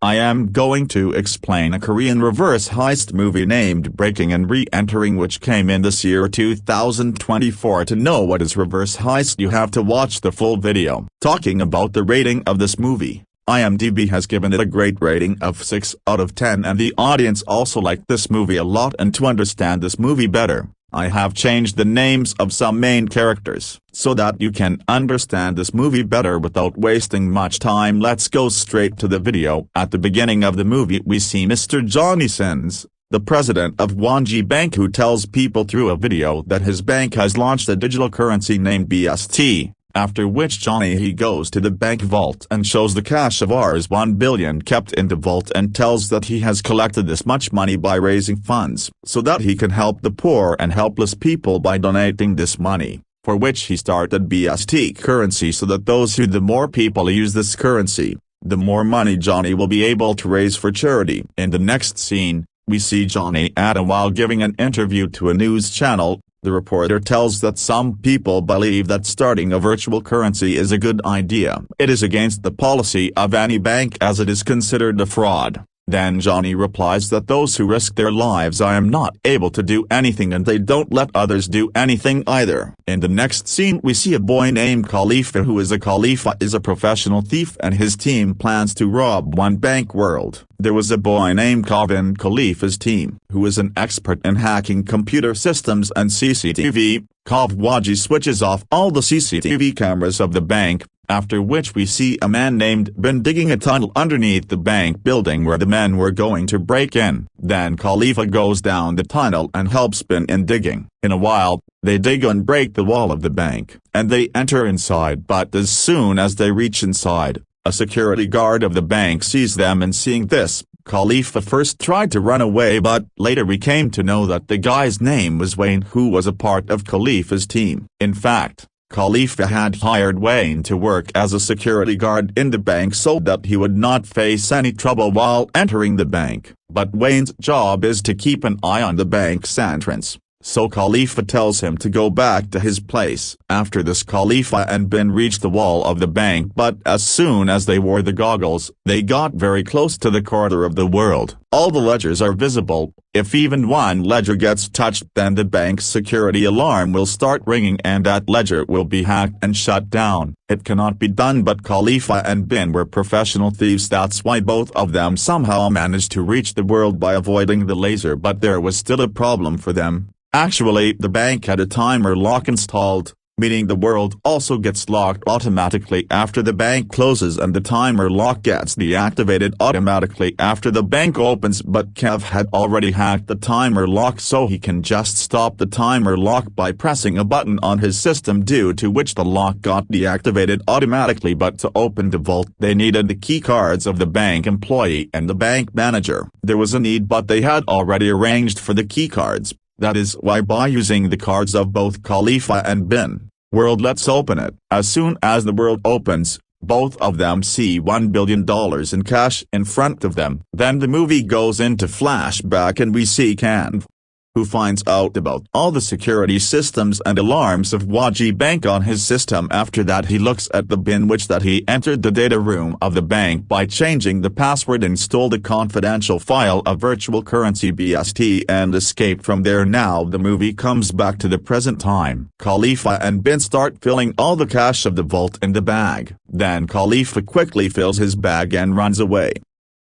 I am going to explain a Korean reverse heist movie named Breaking and Re-Entering, which came in this year 2024. To know what is reverse heist, you have to watch the full video. Talking about the rating of this movie, IMDb has given it a great rating of 6 out of 10, and the audience also liked this movie a lot. And to understand this movie better, I have changed the names of some main characters, so that you can understand this movie better without wasting much time. Let's go straight to the video. At the beginning of the movie we see Mr. Johnny Sins, the president of Wonji Bank, who tells people through a video that his bank has launched a digital currency named BST. After which he goes to the bank vault and shows the cash of Rs 1 billion kept in the vault, and tells that he has collected this much money by raising funds so that he can help the poor and helpless people by donating this money, for which he started BST currency, so that the more people use this currency, the more money Johnny will be able to raise for charity. In the next scene, we see Johnny while giving an interview to a news channel. The reporter tells that some people believe that starting a virtual currency is a good idea. It is against the policy of any bank as it is considered a fraud. Then Johnny replies that those who risk their lives I am not able to do anything, and they don't let others do anything either. In the next scene we see a boy named Khalifa, who is a professional thief, and his team plans to rob one bank world. There was a boy named Kevin Khalifa's team, who is an expert in hacking computer systems and CCTV. Kavwaji switches off all the CCTV cameras of the bank, after which we see a man named Ben digging a tunnel underneath the bank building where the men were going to break in. Then Khalifa goes down the tunnel and helps Ben in digging. In a while, they dig and break the wall of the bank, and they enter inside. But as soon as they reach inside, a security guard of the bank sees them, and seeing this, Khalifa first tried to run away, but later we came to know that the guy's name was Wayne, who was a part of Khalifa's team. In fact, Khalifa had hired Wayne to work as a security guard in the bank so that he would not face any trouble while entering the bank. But Wayne's job is to keep an eye on the bank's entrance, so Khalifa tells him to go back to his place. After this, Khalifa and Ben reached the wall of the bank, but as soon as they wore the goggles, they got very close to the corner of the world. All the ledgers are visible. If even one ledger gets touched, then the bank's security alarm will start ringing and that ledger will be hacked and shut down. It cannot be done, but Khalifa and Ben were professional thieves. That's why both of them somehow managed to reach the world by avoiding the laser. But there was still a problem for them. Actually, the bank had a timer lock installed, meaning the world also gets locked automatically after the bank closes, and the timer lock gets deactivated automatically after the bank opens. But Kev had already hacked the timer lock, so he can just stop the timer lock by pressing a button on his system, due to which the lock got deactivated automatically. But to open the vault they needed the key cards of the bank employee and the bank manager. There was a need, but they had already arranged for the key cards. That is why, by using the cards of both Khalifa and Ben, world lets open it. As soon as the world opens, both of them see $1 billion in cash in front of them. Then the movie goes into flashback and we see Kanv, who finds out about all the security systems and alarms of Wonji Bank on his system. After that he looks at the bin which that he entered the data room of the bank by changing the password, installed a confidential file of virtual currency BST, and escaped from there. Now the movie comes back to the present time. Khalifa and Ben start filling all the cash of the vault in the bag. Then Khalifa quickly fills his bag and runs away.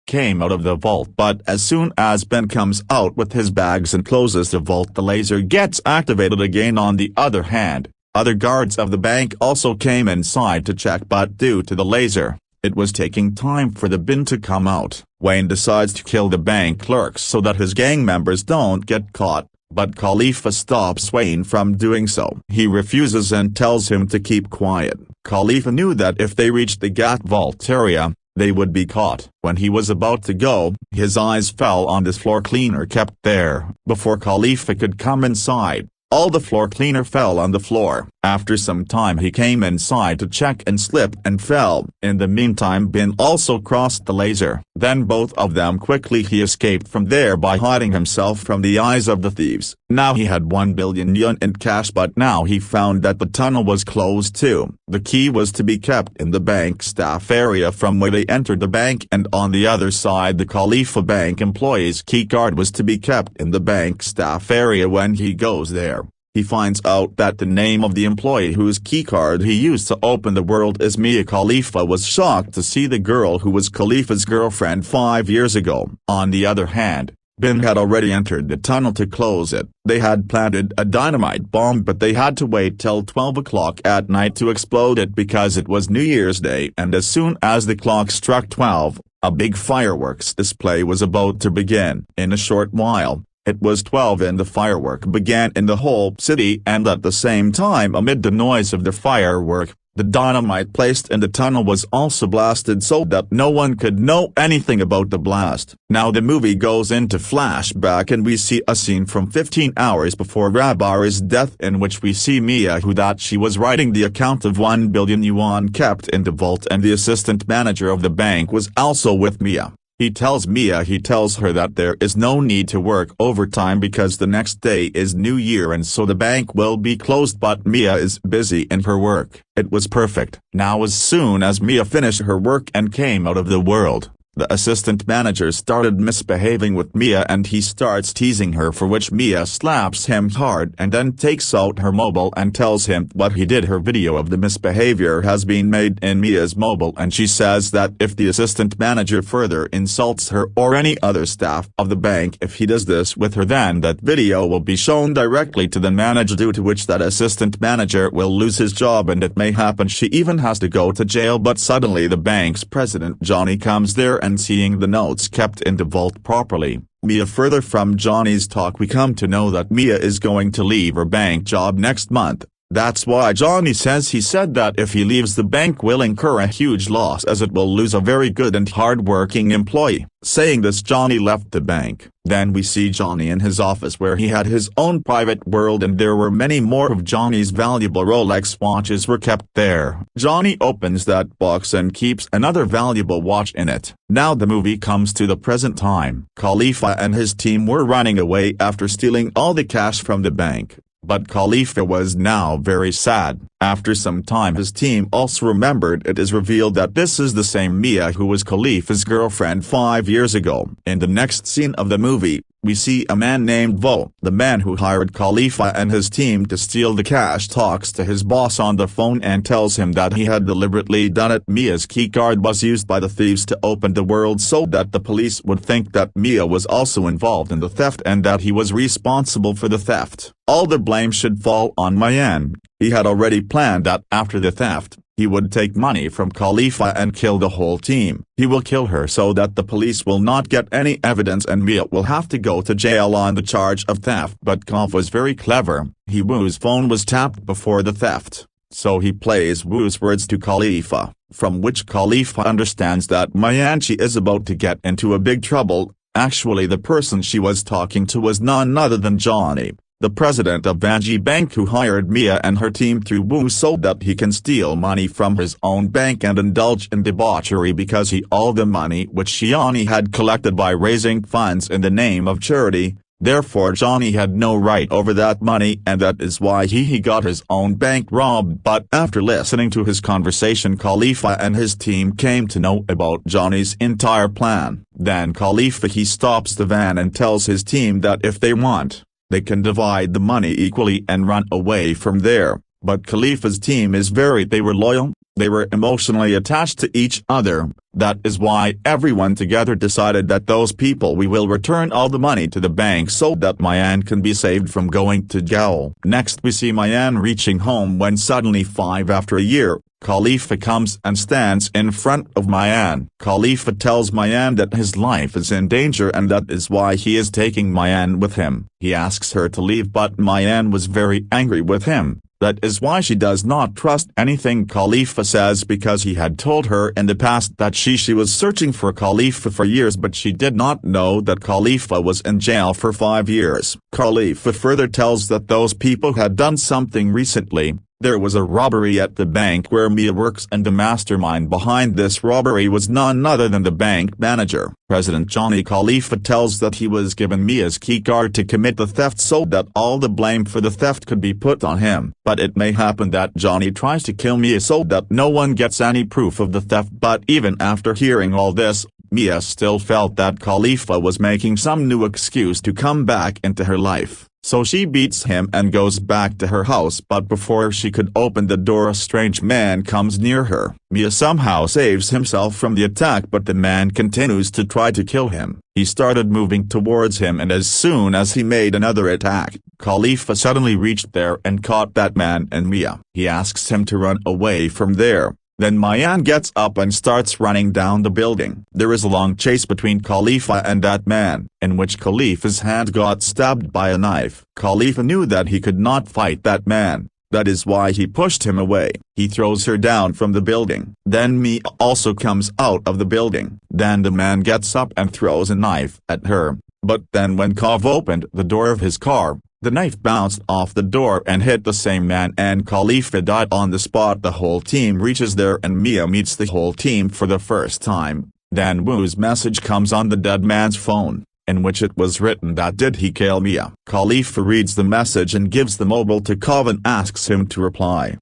Came out of the vault, but as soon as Ben comes out with his bags and closes the vault, the laser gets activated again. On the other hand, other guards of the bank also came inside to check, but due to the laser, it was taking time for the bin to come out. Wayne decides to kill the bank clerks so that his gang members don't get caught, but Khalifa stops Wayne from doing so. He refuses and tells him to keep quiet. Khalifa knew that if they reached the Gat vault area, they would be caught. When he was about to go, his eyes fell on this floor cleaner kept there. Before Khalifa could come inside, all the floor cleaner fell on the floor. After some time he came inside to check and slipped and fell. In the meantime Ben also crossed the laser. Then both of them quickly he escaped from there by hiding himself from the eyes of the thieves. Now he had 1 billion yuan in cash, but now he found that the tunnel was closed too. The key was to be kept in the bank staff area from where they entered the bank, and on the other side the Khalifa bank employee's keycard was to be kept in the bank staff area. When he goes there, he finds out that the name of the employee whose keycard he used to open the world is Mia. Khalifa was shocked to see the girl who was Khalifa's girlfriend 5 years ago. On the other hand, Bin had already entered the tunnel to close it. They had planted a dynamite bomb, but they had to wait till 12 o'clock at night to explode it because it was New Year's Day, and as soon as the clock struck 12, a big fireworks display was about to begin. In a short while, it was 12 and the firework began in the whole city, and at the same time, amid the noise of the firework, the dynamite placed in the tunnel was also blasted so that no one could know anything about the blast. Now the movie goes into flashback and we see a scene from 15 hours before Rabari's death, in which we see Mia who that she was writing the account of 1 billion yuan kept in the vault, and the assistant manager of the bank was also with Mia. He tells her that there is no need to work overtime because the next day is New Year and so the bank will be closed, but Mia is busy in her work. It was perfect. Now as soon as Mia finished her work and came out of the world, the assistant manager started misbehaving with Mia and he starts teasing her, for which Mia slaps him hard and then takes out her mobile and tells him what he did. Her video of the misbehavior has been made in Mia's mobile, and she says that if the assistant manager further insults her or any other staff of the bank, if he does this with her, then that video will be shown directly to the manager, due to which that assistant manager will lose his job and it may happen she even has to go to jail. But suddenly the bank's president Johnny comes there, and seeing the notes kept in the vault properly, Mia. Further from Johnny's talk we come to know that Mia is going to leave her bank job next month. That's why Johnny says he said that if he leaves the bank will incur a huge loss, as it will lose a very good and hard-working employee. Saying this, Johnny left the bank. Then we see Johnny in his office where he had his own private world, and there were many more of Johnny's valuable Rolex watches were kept there. Johnny opens that box and keeps another valuable watch in it. Now the movie comes to the present time. Khalifa and his team were running away after stealing all the cash from the bank. But Khalifa was now very sad. After some time his team also remembered. It is revealed that this is the same Mia who was Khalifa's girlfriend 5 years ago. In the next scene of the movie, we see a man named Vo, the man who hired Khalifa and his team to steal the cash, talks to his boss on the phone and tells him that he had deliberately done it. Mia's keycard was used by the thieves to open the world so that the police would think that Mia was also involved in the theft and that he was responsible for the theft. All the blame should fall on Mayan. He had already planned that after the theft, he would take money from Khalifa and kill the whole team. He will kill her so that the police will not get any evidence and Mia will have to go to jail on the charge of theft. But Khalif was very clever. Wu's phone was tapped before the theft, so he plays Wu's words to Khalifa, from which Khalifa understands that Mayanchi is about to get into a big trouble. Actually, the person she was talking to was none other than Johnny, the president of Vanji Bank, who hired Mia and her team through Wu so that he can steal money from his own bank and indulge in debauchery, because he all the money which Johnny had collected by raising funds in the name of charity. Therefore Johnny had no right over that money, and that is why he got his own bank robbed. But after listening to his conversation, Khalifa and his team came to know about Johnny's entire plan. Then Khalifa he stops the van and tells his team that if they want, they can divide the money equally and run away from there. But Khalifa's team they were loyal, they were emotionally attached to each other. That is why everyone together decided that those people we will return all the money to the bank so that Mayan can be saved from going to jail. Next we see Mayan reaching home when suddenly 5 after a year, Khalifa comes and stands in front of Mayan. Khalifa tells Mayan that his life is in danger and that is why he is taking Mayan with him. He asks her to leave, but Mayan was very angry with him. That is why she does not trust anything Khalifa says, because he had told her in the past that she was searching for Khalifa for years, but she did not know that Khalifa was in jail for 5 years. Khalifa further tells that those people had done something recently, There was a robbery at the bank where Mia works, and the mastermind behind this robbery was none other than the bank manager. President Johnny Khalifa tells that he was given Mia's keycard to commit the theft so that all the blame for the theft could be put on him. But it may happen that Johnny tries to kill Mia so that no one gets any proof of the theft. But even after hearing all this, Mia still felt that Khalifa was making some new excuse to come back into her life. So she beats him and goes back to her house, but before she could open the door a strange man comes near her. Mia somehow saves himself from the attack, but the man continues to try to kill him. He started moving towards him, and as soon as he made another attack, Khalifa suddenly reached there and caught that man and Mia. He asks him to run away from there. Then Mayan gets up and starts running down the building. There is a long chase between Khalifa and that man, in which Khalifa's hand got stabbed by a knife. Khalifa knew that he could not fight that man. That is why he pushed him away. He throws her down from the building. Then Mia also comes out of the building. Then the man gets up and throws a knife at her. But then when Kov opened the door of his car, the knife bounced off the door and hit the same man, and Khalifa died on the spot. The whole team reaches there and Mia meets the whole team for the first time. Then Wu's message comes on the dead man's phone, in which it was written that did he kill Mia. Khalifa reads the message and gives the mobile to Kov and asks him to reply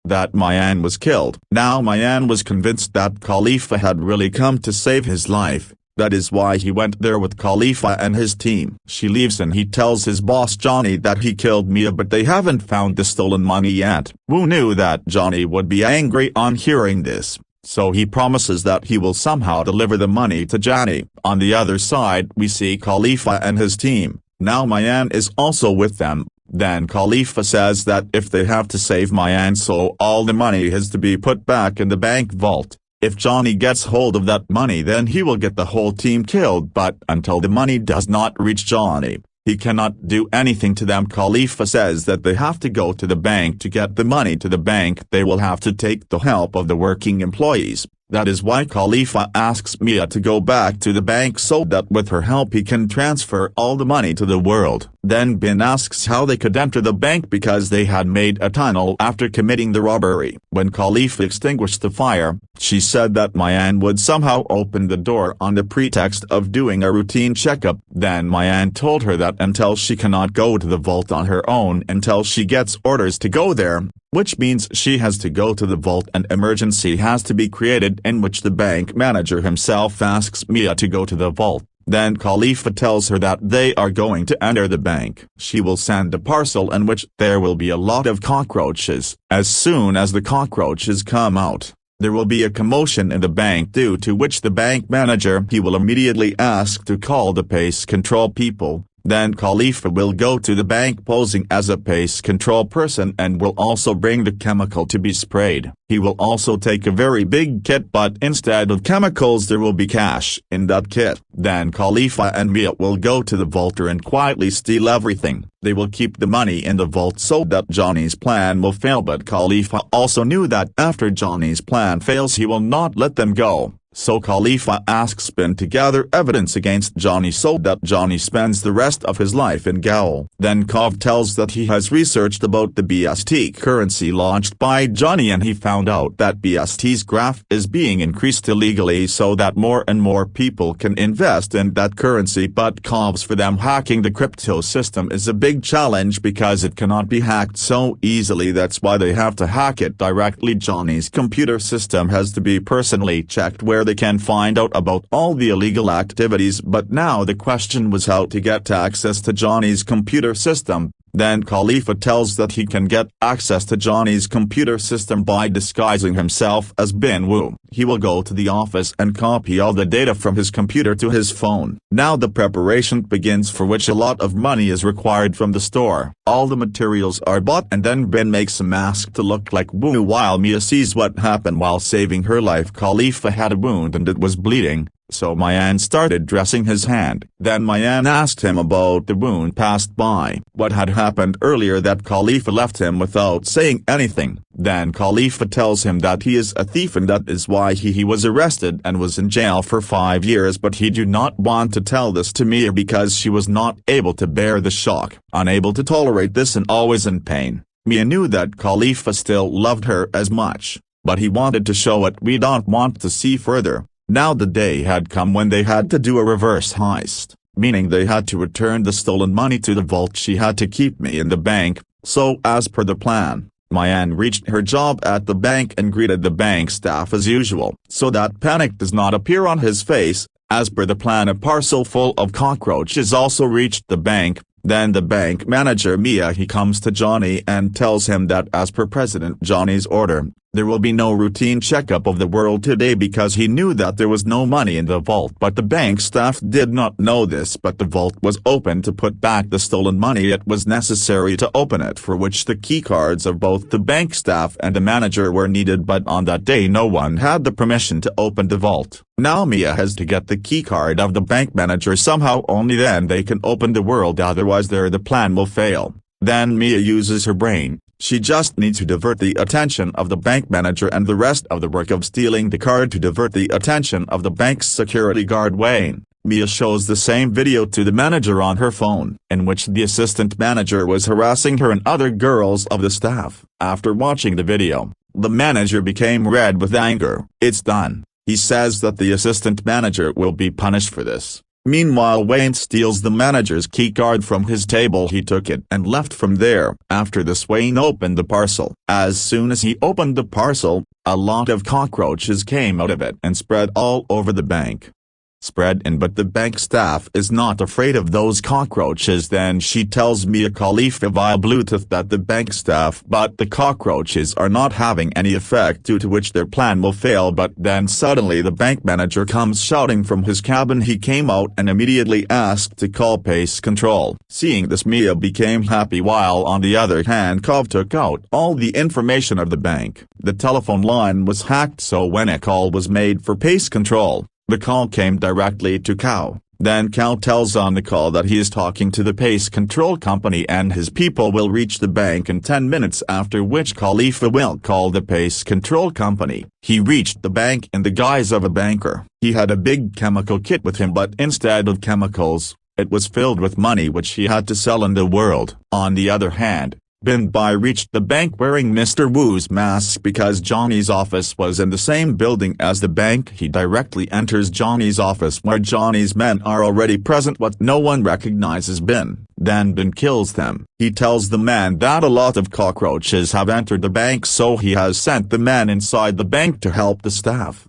that Mayan was killed. Now Mayan was convinced that Khalifa had really come to save his life. That is why he went there with Khalifa and his team. She leaves and he tells his boss Johnny that he killed Mia, but they haven't found the stolen money yet. Wu knew that Johnny would be angry on hearing this, so he promises that he will somehow deliver the money to Johnny. On the other side we see Khalifa and his team. Now Mayan is also with them. Then Khalifa says that if they have to save Mayan, so all the money is to be put back in the bank vault. If Johnny gets hold of that money, then he will get the whole team killed, but until the money does not reach Johnny, he cannot do anything to them. Khalifa says that they have to go to the bank to get the money. To the bank they will have to take the help of the working employees. That is why Khalifa asks Mia to go back to the bank so that with her help he can transfer all the money to the world. Then Bin asks how they could enter the bank because they had made a tunnel after committing the robbery. When Khalifa extinguished the fire, she said that Mayan would somehow open the door on the pretext of doing a routine checkup. Then Mayan told her that until she cannot go to the vault on her own until she gets orders to go there, which means she has to go to the vault and emergency has to be created, in which the bank manager himself asks Mia to go to the vault. Then Khalifa tells her that they are going to enter the bank. She will send a parcel in which there will be a lot of cockroaches. As soon as the cockroaches come out, there will be a commotion in the bank, due to which the bank manager he will immediately ask to call the pest control people. Then Khalifa will go to the bank posing as a pest control person and will also bring the chemical to be sprayed. He will also take a very big kit, but instead of chemicals there will be cash in that kit. Then Khalifa and Mia will go to the vault and quietly steal everything. They will keep the money in the vault so that Johnny's plan will fail, but Khalifa also knew that after Johnny's plan fails he will not let them go. So Khalifa asks Bin to gather evidence against Johnny so that Johnny spends the rest of his life in gaol. Then Kov tells that he has researched about the BST currency launched by Johnny, and he found out that BST's graph is being increased illegally so that more and more people can invest in that currency. But Kov's for them hacking the crypto system is a big challenge because it cannot be hacked so easily. That's why they have to hack it directly. Johnny's computer system has to be personally checked where they can find out about all the illegal activities, but now the question was how to get access to Johnny's computer system. Then Khalifa tells that he can get access to Johnny's computer system by disguising himself as Bin Wu. He will go to the office and copy all the data from his computer to his phone. Now the preparation begins, for which a lot of money is required from the store. All the materials are bought, and then Bin makes a mask to look like Wu while Mia sees what happened while saving her life. Khalifa had a wound and it was bleeding, so Mayan started dressing his hand. Then Mayan asked him about the wound passed by, what had happened earlier, that Khalifa left him without saying anything. Then Khalifa tells him that he is a thief and that is why he was arrested and was in jail for 5 years, but he did not want to tell this to Mia because she was not able to bear the shock, unable to tolerate this and always in pain. Mia knew that Khalifa still loved her as much, but he wanted to show what we don't want to see further. Now the day had come when they had to do a reverse heist, meaning they had to return the stolen money to the vault. She had to keep me in the bank, so as per the plan, Mayan reached her job at the bank and greeted the bank staff as usual, so that panic does not appear on his face. As per the plan, a parcel full of cockroaches also reached the bank. Then the bank manager Mia he comes to Johnny and tells him that as per President Johnny's order, there will be no routine checkup of the world today because he knew that there was no money in the vault. But the bank staff did not know this, but the vault was open to put back the stolen money. It was necessary to open it, for which the keycards of both the bank staff and the manager were needed, but on that day no one had the permission to open the vault. Now Mia has to get the keycard of the bank manager somehow, only then they can open the world, otherwise the plan will fail. Then Mia uses her brain. She just needs to divert the attention of the bank manager and the rest of the work of stealing the card to divert the attention of the bank's security guard Wayne. Mia shows the same video to the manager on her phone, in which the assistant manager was harassing her and other girls of the staff. After watching the video, the manager became red with anger. It's done. He says that the assistant manager will be punished for this. Meanwhile, Wayne steals the manager's keycard from his table. He took it and left from there. After this, Wayne opened the parcel. As soon as he opened the parcel, a lot of cockroaches came out of it and spread all over the bank. But the bank staff is not afraid of those cockroaches. Then she tells Mia Khalifa via Bluetooth that the bank staff but the cockroaches are not having any effect, due to which their plan will fail. But then suddenly the bank manager comes shouting from his cabin. He came out and immediately asked to call pest control. Seeing this, Mia became happy, while on the other hand Kov took out all the information of the bank. The telephone line was hacked, so when a call was made for pest control, the call came directly to Cow. Then Cow tells on the call that he is talking to the pest control company and his people will reach the bank in 10 minutes, after which Khalifa will call the pest control company. He reached the bank in the guise of a banker. He had a big chemical kit with him, but instead of chemicals, it was filled with money which he had to sell in the world. On the other hand, Bin Bai reached the bank wearing Mr. Wu's mask because Johnny's office was in the same building as the bank. He directly enters Johnny's office where Johnny's men are already present, but no one recognizes Bin. Then Bin kills them. He tells the man that a lot of cockroaches have entered the bank, so he has sent the man inside the bank to help the staff.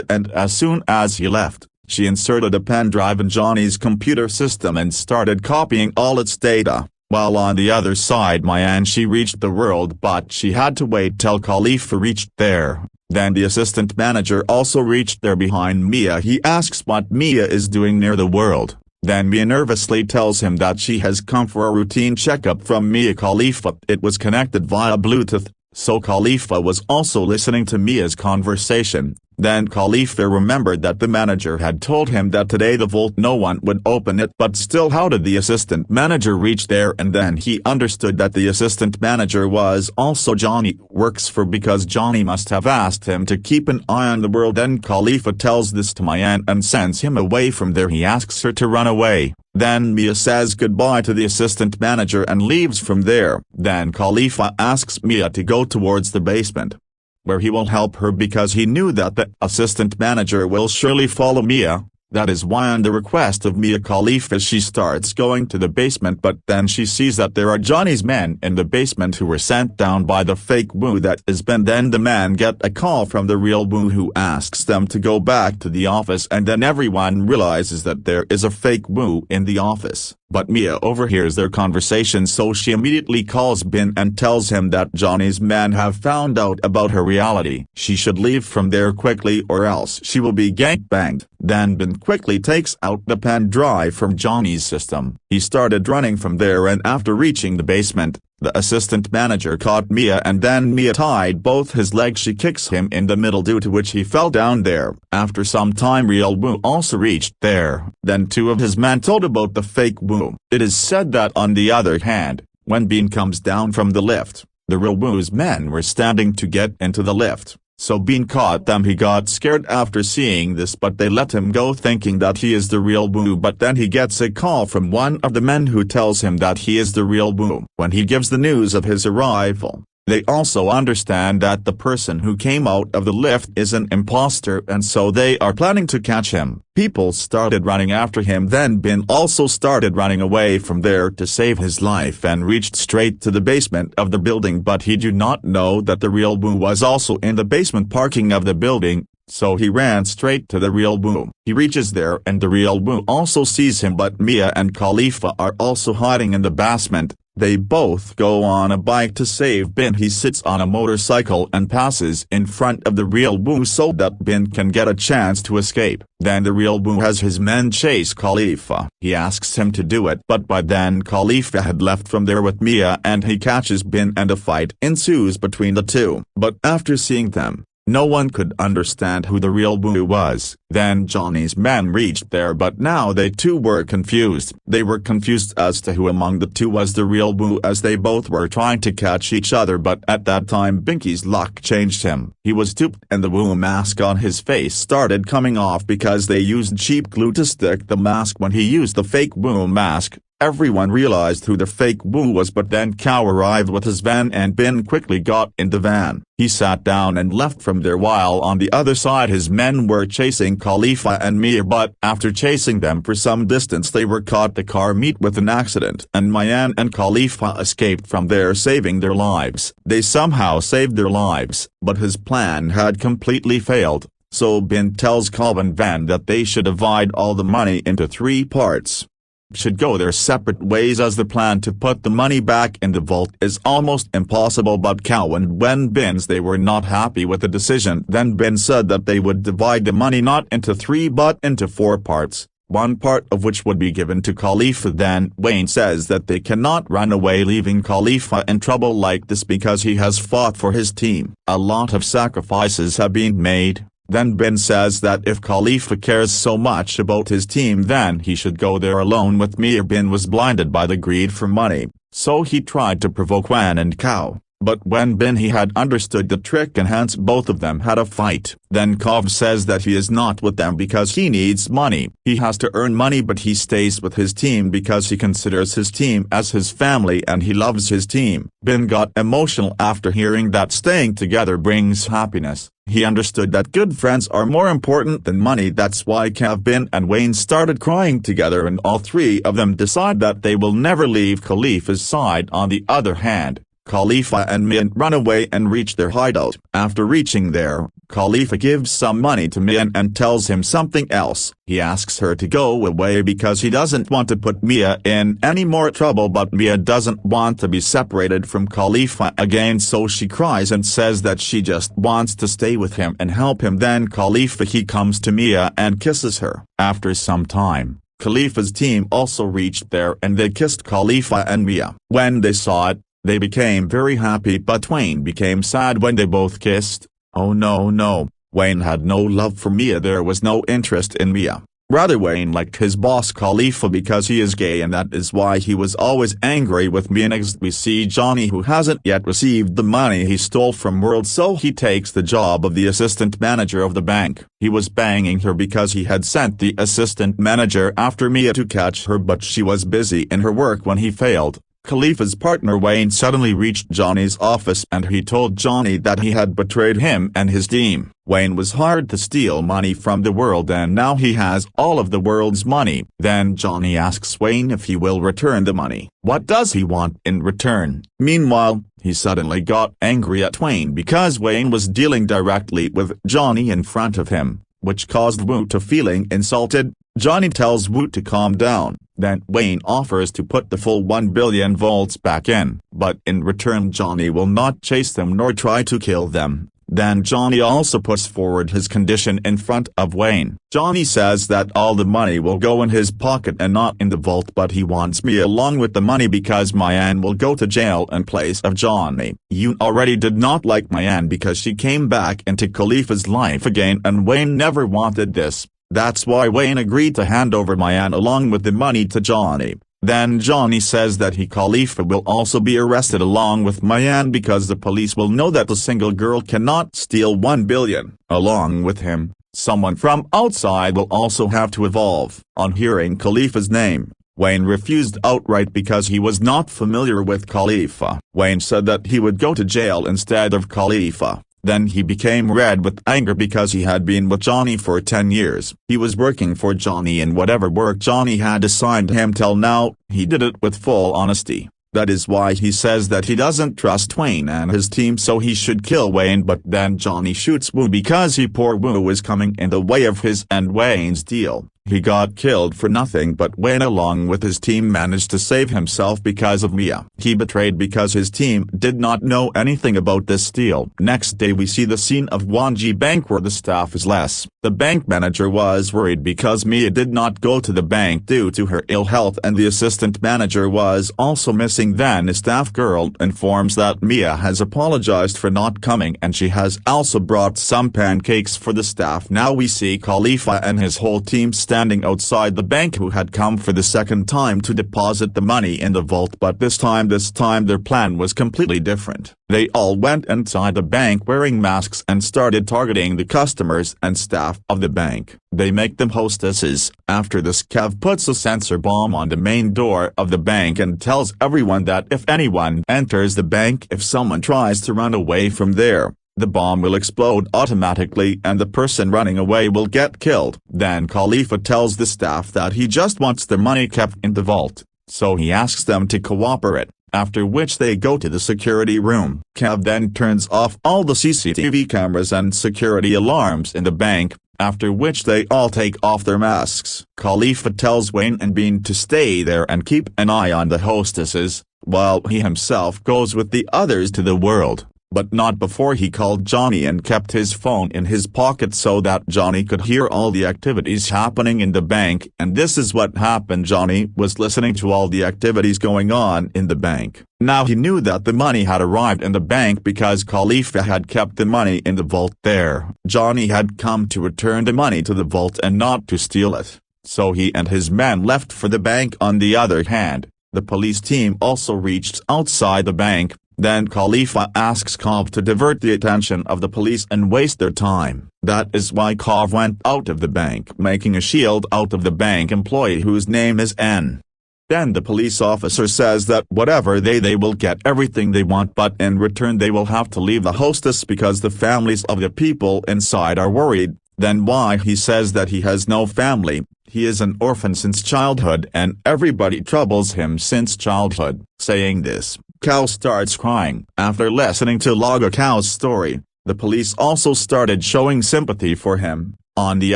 And as soon as he left, she inserted a pen drive in Johnny's computer system and started copying all its data. While on the other side Mayan, she reached the world, but she had to wait till Khalifa reached there. Then the assistant manager also reached there behind Mia. He asks what Mia is doing near the world. Then Mia nervously tells him that she has come for a routine checkup from Mia Khalifa. It was connected via Bluetooth, so Khalifa was also listening to Mia's conversation. Then Khalifa remembered that the manager had told him that today the vault no one would open it, but still how did the assistant manager reach there? And then he understood that the assistant manager was also Johnny works for, because Johnny must have asked him to keep an eye on the world. Then Khalifa tells this to Mayan and sends him away from there. He asks her to run away. Then Mia says goodbye to the assistant manager and leaves from there. Then Khalifa asks Mia to go towards the basement, where he will help her because he knew that the assistant manager will surely follow Mia. That is why on the request of Mia Khalifa she starts going to the basement, but then she sees that there are Johnny's men in the basement who were sent down by the fake Wu that is Ben. Then the man get a call from the real Wu who asks them to go back to the office, and then everyone realizes that there is a fake Wu in the office. But Mia overhears their conversation, so she immediately calls Bin and tells him that Johnny's men have found out about her reality. She should leave from there quickly or else she will be gangbanged. Then Bin quickly takes out the pen drive from Johnny's system. He started running from there, and after reaching the basement, the assistant manager caught Mia, and then Mia tied both his legs. She kicks him in the middle, due to which he fell down there. After some time Real Wu also reached there. Then two of his men told about the fake Wu. It is said that on the other hand, when Bean comes down from the lift, the real Wu's men were standing to get into the lift. So being caught them, he got scared after seeing this, but they let him go thinking that he is the real Wu. But then he gets a call from one of the men who tells him that he is the real Wu. When he gives the news of his arrival, they also understand that the person who came out of the lift is an imposter, and so they are planning to catch him. People started running after him, then Bin also started running away from there to save his life and reached straight to the basement of the building, but he did not know that the real Wu was also in the basement parking of the building. So he ran straight to the real Wu. He reaches there and the real Wu also sees him, but Mia and Khalifa are also hiding in the basement. They both go on a bike to save Bin. He sits on a motorcycle and passes in front of the real Wu so that Bin can get a chance to escape. Then the real Wu has his men chase Khalifa. He asks him to do it, but by then Khalifa had left from there with Mia and he catches Bin and a fight ensues between the two. But after seeing them, no one could understand who the real Wu was. Then Johnny's men reached there, but now they too were confused. They were confused as to who among the two was the real Wu, as they both were trying to catch each other, but at that time Binky's luck changed him. He was duped and the Wu mask on his face started coming off because they used cheap glue to stick the mask. When he used the fake Wu mask, everyone realized who the fake Wu was, but then Cow arrived with his van and Bin quickly got in the van. He sat down and left from there, while on the other side his men were chasing Khalifa and Mia, but after chasing them for some distance they were caught. The car met with an accident and Mayan and Khalifa escaped from there, saving their lives. They somehow saved their lives, but his plan had completely failed. So Bin tells Cobb and Van that they should divide all the money into 3 parts. Should go their separate ways, as the plan to put the money back in the vault is almost impossible. But Cow and Bin's they were not happy with the decision. Then Bin said that they would divide the money not into 3 but into 4 parts, 1 part of which would be given to Khalifa. Then Wayne says that they cannot run away leaving Khalifa in trouble like this because he has fought for his team. A lot of sacrifices have been made. Then Bin says that if Khalifa cares so much about his team, then he should go there alone with Mia. Bin was blinded by the greed for money, so he tried to provoke Wan and Cow. But when Bin he had understood the trick, and hence both of them had a fight. Then Kov says that he is not with them because he needs money. He has to earn money, but he stays with his team because he considers his team as his family and he loves his team. Bin got emotional after hearing that staying together brings happiness. He understood that good friends are more important than money. That's why Cav, Bin and Wayne started crying together, and all 3 of them decide that they will never leave Khalifa's side. On the other hand, Khalifa and Mian run away and reach their hideout. After reaching there, Khalifa gives some money to Mian and tells him something else. He asks her to go away because he doesn't want to put Mia in any more trouble, but Mia doesn't want to be separated from Khalifa again, so she cries and says that she just wants to stay with him and help him. Then Khalifa he comes to Mia and kisses her. After some time, Khalifa's team also reached there and they kissed Khalifa and Mia. When they saw it, they became very happy, but Wayne became sad when they both kissed. Oh no, Wayne had no love for Mia. There was no interest in Mia. Rather, Wayne liked his boss Khalifa because he is gay, and that is why he was always angry with Mia. Next we see Johnny, who hasn't yet received the money he stole from World, so he takes the job of the assistant manager of the bank. He was banging her because he had sent the assistant manager after Mia to catch her, but she was busy in her work when he failed. Khalifa's partner Wayne suddenly reached Johnny's office and he told Johnny that he had betrayed him and his team. Wayne was hired to steal money from the world and now he has all of the world's money. Then Johnny asks Wayne if he will return the money. What does he want in return? Meanwhile, he suddenly got angry at Wayne because Wayne was dealing directly with Johnny in front of him, which caused Wu to feeling insulted. Johnny tells Wu to calm down. Then Wayne offers to put the full 1 billion volts back in, but in return Johnny will not chase them nor try to kill them. Then Johnny also puts forward his condition in front of Wayne. Johnny says that all the money will go in his pocket and not in the vault, but he wants me along with the money because Mayan will go to jail in place of Johnny. You already did not like Mayan because she came back into Khalifa's life again, and Wayne never wanted this. That's why Wayne agreed to hand over Mayan along with the money to Johnny. Then Johnny says that Khalifa will also be arrested along with Mayan because the police will know that the single girl cannot steal 1 billion. Along with him, someone from outside will also have to evolve. On hearing Khalifa's name, Wayne refused outright because he was not familiar with Khalifa. Wayne said that he would go to jail instead of Khalifa. Then he became red with anger because he had been with Johnny for 10 years. He was working for Johnny and whatever work Johnny had assigned him till now, he did it with full honesty. That is why he says that he doesn't trust Wayne and his team, so he should kill Wayne. But then Johnny shoots Wu because poor Wu was coming in the way of his and Wayne's deal. He got killed for nothing, but Wayne along with his team managed to save himself because of Mia. He betrayed because his team did not know anything about this deal. Next day we see the scene of Wanji Bank where the staff is less. The bank manager was worried because Mia did not go to the bank due to her ill health, and the assistant manager was also missing. Then a staff girl informs that Mia has apologized for not coming and she has also brought some pancakes for the staff. Now we see Khalifa and his whole team standing outside the bank who had come for the second time to deposit the money in the vault, but this time their plan was completely different. They all went inside the bank wearing masks and started targeting the customers and staff of the bank. They make them hostesses. After this, Kev puts a sensor bomb on the main door of the bank and tells everyone that if anyone enters the bank, if someone tries to run away from there, the bomb will explode automatically and the person running away will get killed. Then Khalifa tells the staff that he just wants their money kept in the vault, so he asks them to cooperate, after which they go to the security room. Kev then turns off all the CCTV cameras and security alarms in the bank, after which they all take off their masks. Khalifa tells Wayne and Bean to stay there and keep an eye on the hostesses, while he himself goes with the others to the world. But not before he called Johnny and kept his phone in his pocket so that Johnny could hear all the activities happening in the bank. And this is what happened. Johnny was listening to all the activities going on in the bank. Now he knew that the money had arrived in the bank because Khalifa had kept the money in the vault there. Johnny had come to return the money to the vault and not to steal it, so he and his men left for the bank. On the other hand, the police team also reached outside the bank. Then Khalifa asks Kov to divert the attention of the police and waste their time. That is why Kov went out of the bank, making a shield out of the bank employee whose name is N. Then the police officer says that whatever they will get everything they want, but in return they will have to leave the hostess because the families of the people inside are worried. Then why he says that he has no family. He is an orphan since childhood and everybody troubles him since childhood. Saying this, Cow starts crying. After listening to Laga Cow's story, the police also started showing sympathy for him. On the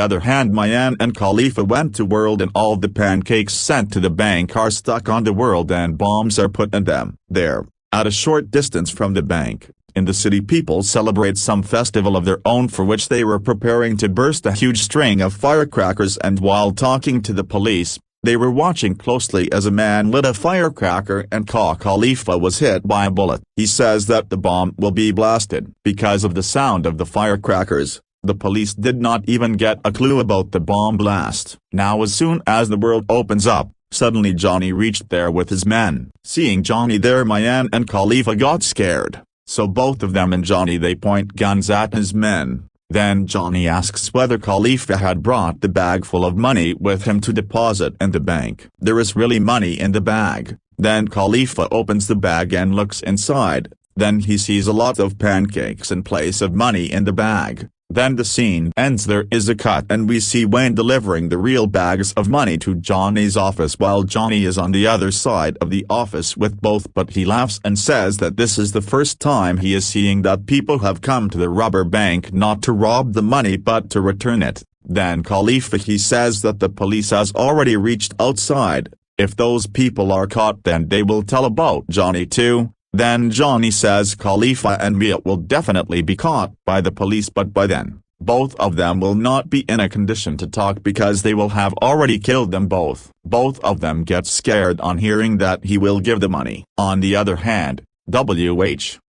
other hand, Mayan and Khalifa went to world and all the pancakes sent to the bank are stuck on the world and bombs are put in them. There, at a short distance from the bank, in the city, people celebrate some festival of their own for which they were preparing to burst a huge string of firecrackers, and while talking to the police, they were watching closely as a man lit a firecracker and Khalifa was hit by a bullet. He says that the bomb will be blasted. Because of the sound of the firecrackers, the police did not even get a clue about the bomb blast. Now as soon as the world opens up, suddenly Johnny reached there with his men. Seeing Johnny there, Mayan and Khalifa got scared. So both of them and Johnny they point guns at his men. Then Johnny asks whether Khalifa had brought the bag full of money with him to deposit in the bank. There is really money in the bag. Then Khalifa opens the bag and looks inside. Then he sees a lot of pancakes in place of money in the bag. Then the scene ends. There is a cut and we see Wayne delivering the real bags of money to Johnny's office while Johnny is on the other side of the office with both, but he laughs and says that this is the first time he is seeing that people have come to the robber bank not to rob the money but to return it. Then Khalifa he says that the police has already reached outside. If those people are caught then they will tell about Johnny too. Then Johnny says Khalifa and Mia will definitely be caught by the police, but by then, both of them will not be in a condition to talk because they will have already killed them both. Both of them get scared on hearing that he will give the money. On the other hand, W.H.